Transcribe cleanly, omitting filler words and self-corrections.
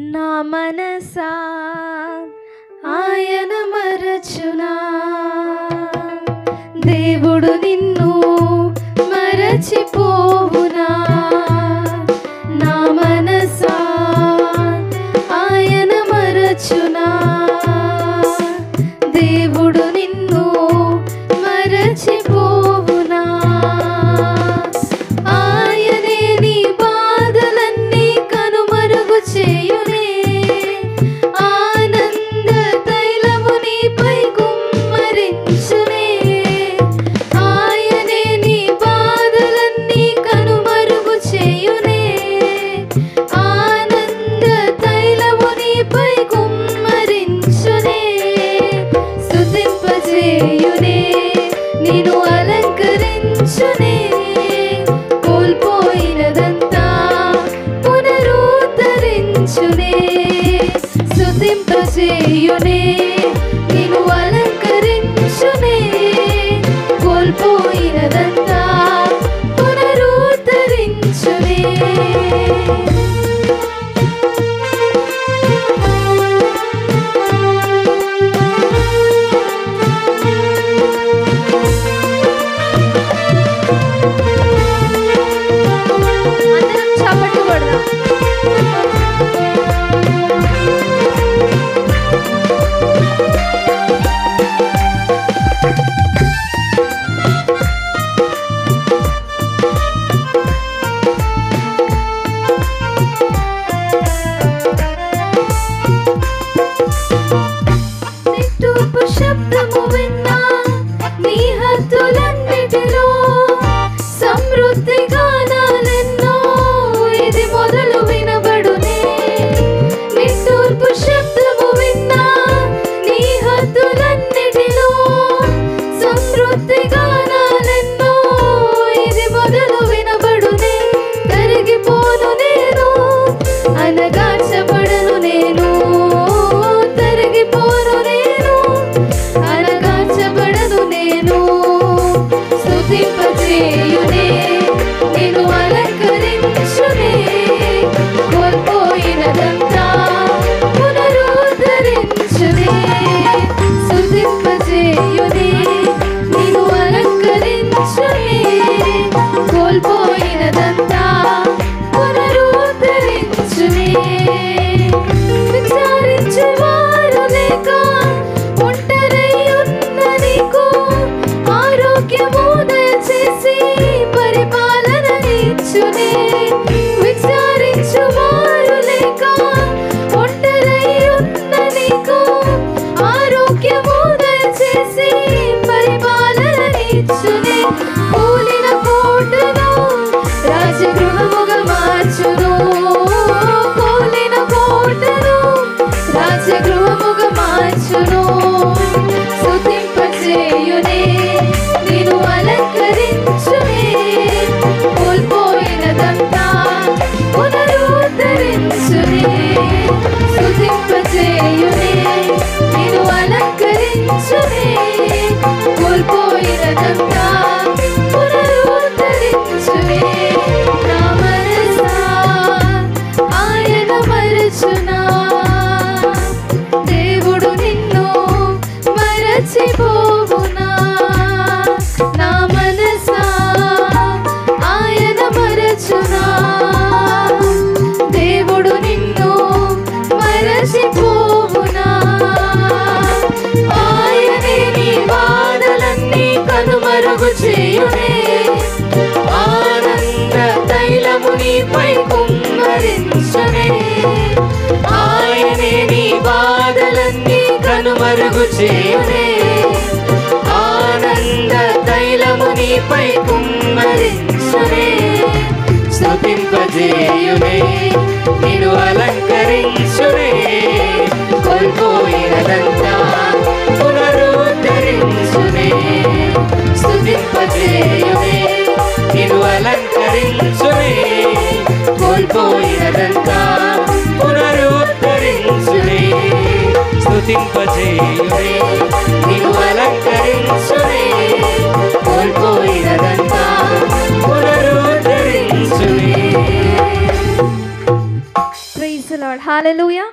నా మనసా ఆయన మరచునా, దేవుడు నిన్ను మరచిపోవునా. నా మనసా ఆయన మరచునా, దేవుడు నిన్ను మరచిపోవునా. ఆయనే నీ బాధలన్నీ కనుమరుగు చేయునే, ఆనంద తైలము నీపై కుమ్మరించునే. ఆయనే నీ బాధలన్నీ కనుమరుగు చేయునే, ఆనంద తైలము నీపై కుమ్మరించునే. స్తుతింపజేయునే, నిన్ను అలంకరించునే, కోల్పోయినదంతా పునరుద్ధరించునే. స్తుతింపజేయునే, నిన్ను అలంకరించునే, కోల్పోయినదంతా పునరుద్ధరించునే. అందరం చప్పట్లు కొడదాం. నిట్టూర్పు శబ్దము విన్నా నీ హద్దులన్నిటిలో, సమృద్ధి గానాలెన్నో ఇది మొదలు వినబడునే. నిట్టూర్పు శబ్దము విన్నా నీ హద్దులన్నిటిలో, సమృద్ధి గానాలెన్నో ఇది మొదలు వినబడునే. తరిగిపోను నేను, అనగార్చబడను నేను, తరిగిపోను నేను, అనగార్చబడను నేను. స్తుతింపజేయునే, నిన్ను అలంకరించునే, కోల్పోయినదంతా పునరుద్ధరించునే. స్తుతింపజేయునే, నిన్ను అలంకరించునే, కోల్పోయినదంతా పునరుద్ధరించునే. విచారించేవారు లేక ఒంటరై ఉన్న నీకు ఆరోగ్యము దయచేసి పరిపాలన ఇచ్చునే. విచారించువారు లేక ఒంటరై ఉన్న నీకు ఆరోగ్యము దయచేసి పరిపాలన ఇచ్చునే. కూలిన కోటను రాజగృహముగా మార్చును, కూలిన కోటను రాజగృహముగా మార్చును. స్తుతింపజేయునే, నిన్ను అలంకరించునే, కోల్పోయినదంతా పునరుద్ధరించునే. స్తుతింపజేయునే, నిన్ను అలంకరించునే, కోల్పోయినదంతా పునరుద్ధరించునే. నా మనసా ఆయన మరచునా, దేవుడు నిన్ను మరచిపోవునా. నా మనసా ఆయన మరచునా, దేవుడు నిన్ను మరచిపోవునా. ఆయనే నీ బాధలన్నీ కనుమరుగు చేయునే, ఆనంద తైలము నీపై కుమ్మరించునే. ఆయనే నీ బాధలన్నీ కనుమరుగు చేయునే, ఆనంద తైలము నీపై కుమ్మరించునే. స్తుతింపజేయునే, నిన్ను అలంకరించునే, కోల్పోయినదంతా పునరుద్ధరించునే. స్తుతింపజేయునే, నిన్ను అలంకరించునే, కోల్పోయినదంతా పునరుద్ధరించునే. స్తుతింపజేయునే, నిన్ను అలంకరించునే, కోల్పోయినదంతా పునరుద్ధరించునే. Praise the Lord. హల్లెలూయా.